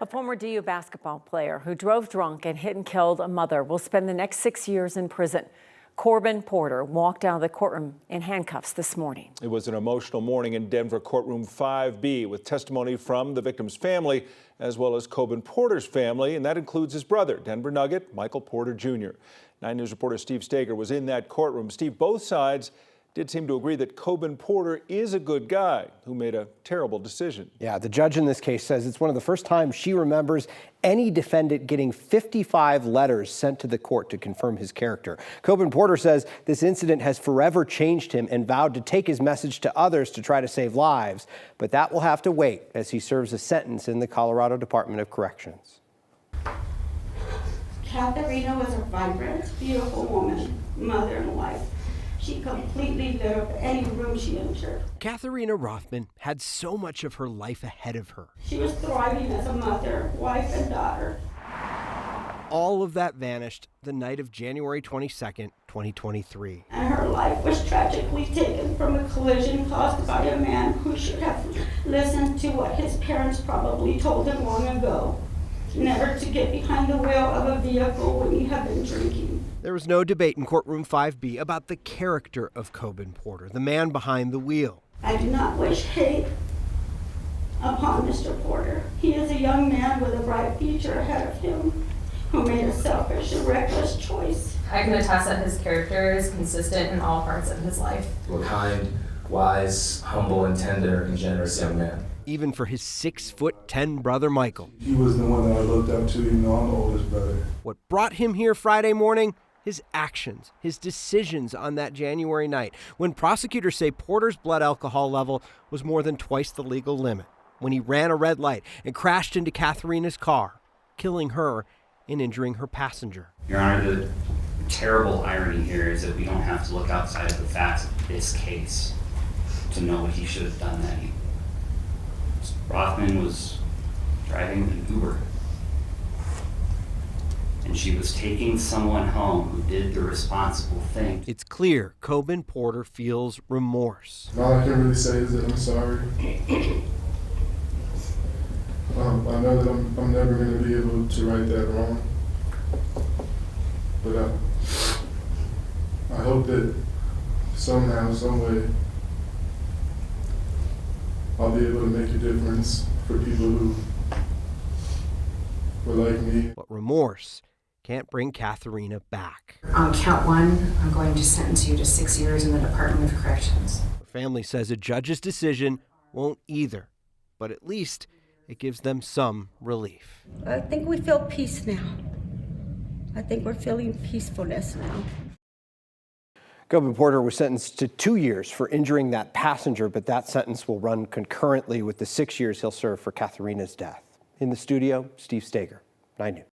A former DU basketball player who drove drunk and hit and killed a mother will spend the next 6 years in prison. Coban Porter walked out of the courtroom in handcuffs this morning. It was an emotional morning in Denver courtroom 5B with testimony from the victim's family as well as Coban Porter's family, and that includes his brother, Denver Nugget Michael Porter Jr. 9 News reporter Steve Stager was in that courtroom. Steve, both sides did seem to agree that Coban Porter is a good guy who made a terrible decision. Yeah, the judge in this case says it's one of the first times she remembers any defendant getting 55 letters sent to the court to confirm his character. Coban Porter says this incident has forever changed him and vowed to take his message to others to try to save lives. But that will have to wait as he serves a sentence in the Colorado Department of Corrections. Katharina was a vibrant, beautiful woman, mother and wife. She completely lit up any room she entered. Katharina Rothman had so much of her life ahead of her. She was thriving as a mother, wife, and daughter. All of that vanished the night of January 22nd, 2023. And her life was tragically taken from a collision caused by a man who should have listened to what his parents probably told him long ago. Never to get behind the wheel of a vehicle when you have been drinking. There was no debate in courtroom 5B about the character of Coban Porter, the man behind the wheel. I do not wish hate upon Mr. Porter. He is a young man with a bright future ahead of him who made a selfish and reckless choice. I can attest that his character is consistent in all parts of his life. A kind, wise, humble, and tender and generous young man. Even for his 6'10" brother Michael. He was the one that I looked up to, even though I'm the oldest brother. What brought him here Friday morning? His actions, his decisions on that January night, when prosecutors say Porter's blood alcohol level was more than twice the legal limit, when he ran a red light and crashed into Katharina's car, killing her and injuring her passenger. Your Honor, the terrible irony here is that we don't have to look outside of the facts of this case to know what he should have done that evening. Rothman was driving an Uber, and she was taking someone home who did the responsible thing. It's clear Coban Porter feels remorse. All I can really say is that I'm sorry. I know that I'm never going to be able to right that wrong, but I hope that somehow, some way, I'll be able to make a difference for people who were like me. But remorse can't bring Katharina back. On count one, I'm going to sentence you to 6 years in the Department of Corrections. Her family says a judge's decision won't either, but at least it gives them some relief. I think we feel peace now. I think we're feeling peacefulness now. Coban Porter was sentenced to 2 years for injuring that passenger, but that sentence will run concurrently with the 6 years he'll serve for Katharina's death. In the studio, Steve Stager, 9 News.